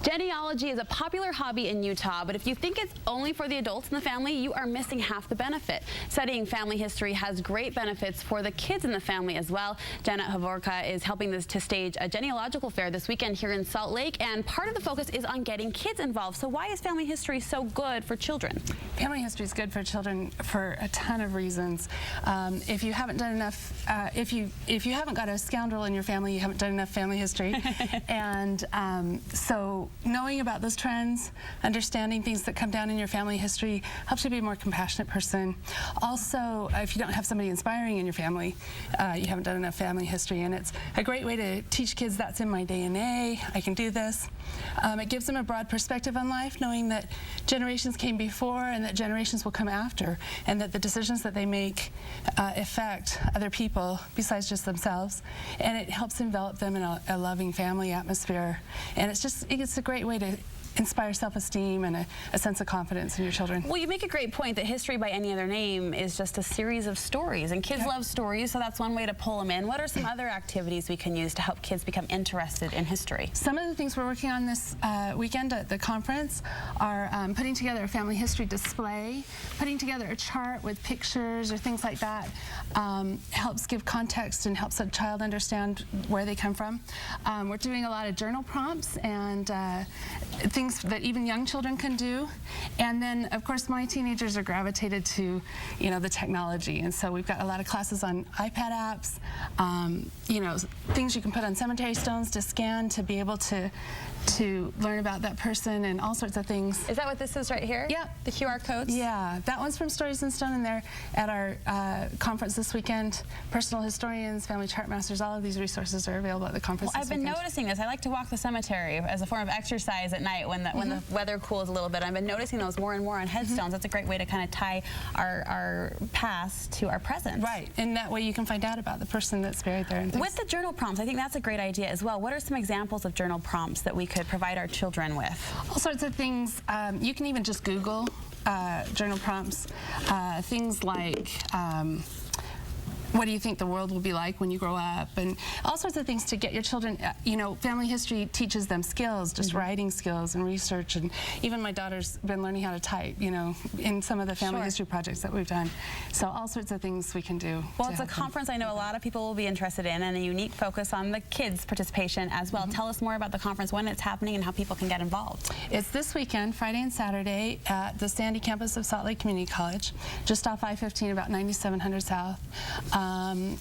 Genealogy is a popular hobby in Utah, but if you think it's only for the adults in the family, you are missing half the benefit. Studying family history has great benefits for the kids in the family as well. Jen at Hovorka is helping to stage a genealogical fair this weekend here in Salt Lake, and part of the focus is on getting kids involved. So why is family history so good for children? Family history is good for children for a ton of reasons. If you haven't done enough, if you haven't got a scoundrel in your family, you haven't done enough family history. And so knowing about those trends, understanding things that come down in your family history helps you be a more compassionate person. Also, if you don't have somebody inspiring in your family, you haven't done enough family history, and it's a great way to teach kids that's in my DNA, I can do this. It gives them a broad perspective on life, knowing that generations came before and that generations will come after, and that the decisions that they make affect other people besides just themselves, and it helps envelop them in a loving family atmosphere. And it's a great way to inspire self-esteem and a sense of confidence in your children. Well, you make a great point that history by any other name is just a series of stories, and kids love stories, so that's one way to pull them in. What are some other activities we can use to help kids become interested in history? Some of the things we're working on this weekend at the conference are putting together a family history display, putting together a chart with pictures or things like that. Helps give context and helps a child understand where they come from. We're doing a lot of journal prompts and things that even young children can do. And then, of course, my teenagers are gravitated to, the technology. And so we've got a lot of classes on iPad apps, things you can put on cemetery stones to scan to be able to learn about that person and all sorts of things. Is that what this is right here? Yeah. The QR codes? Yeah. That one's from Stories in Stone, and they're at our conference this weekend. Personal historians, family chart masters, all of these resources are available at the conference this weekend. I've been noticing this. I like to walk the cemetery as a form of exercise at night when the weather cools a little bit. I've been noticing those more and more on headstones. That's a great way to kind of tie our past to our present. Right. And that way you can find out about the person that's buried there. And with the journal prompts, I think that's a great idea as well. What are some examples of journal prompts that we could provide our children with? All sorts of things. You can even just Google journal prompts. Things like what do you think the world will be like when you grow up, and all sorts of things to get your children, family history teaches them skills, just writing skills and research, and even my daughter's been learning how to type, in some of the family history projects that we've done. So all sorts of things we can do. Well, it's a conference I know a lot of people will be interested in, and a unique focus on the kids' participation as well. Tell us more about the conference, when it's happening, and how people can get involved. It's this weekend, Friday and Saturday, at the Sandy campus of Salt Lake Community College, just off I-15, about 9700 South.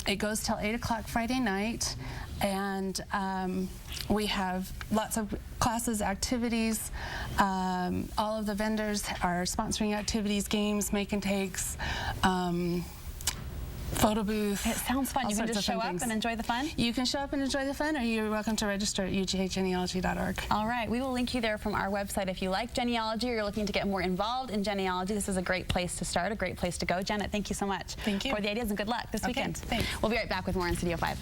It goes till 8 o'clock Friday night, and we have lots of classes, activities. All of the vendors are sponsoring activities, games, make and takes, photo booth. It sounds fun. You can just show up and enjoy the fun? You can show up and enjoy the fun, or you're welcome to register at uggenealogy.org. All right. We will link you there from our website. If you like genealogy or you're looking to get more involved in genealogy, this is a great place to start, a great place to go. Janet, thank you so much for the ideas, and good luck this weekend. Thanks. We'll be right back with more in Studio 5.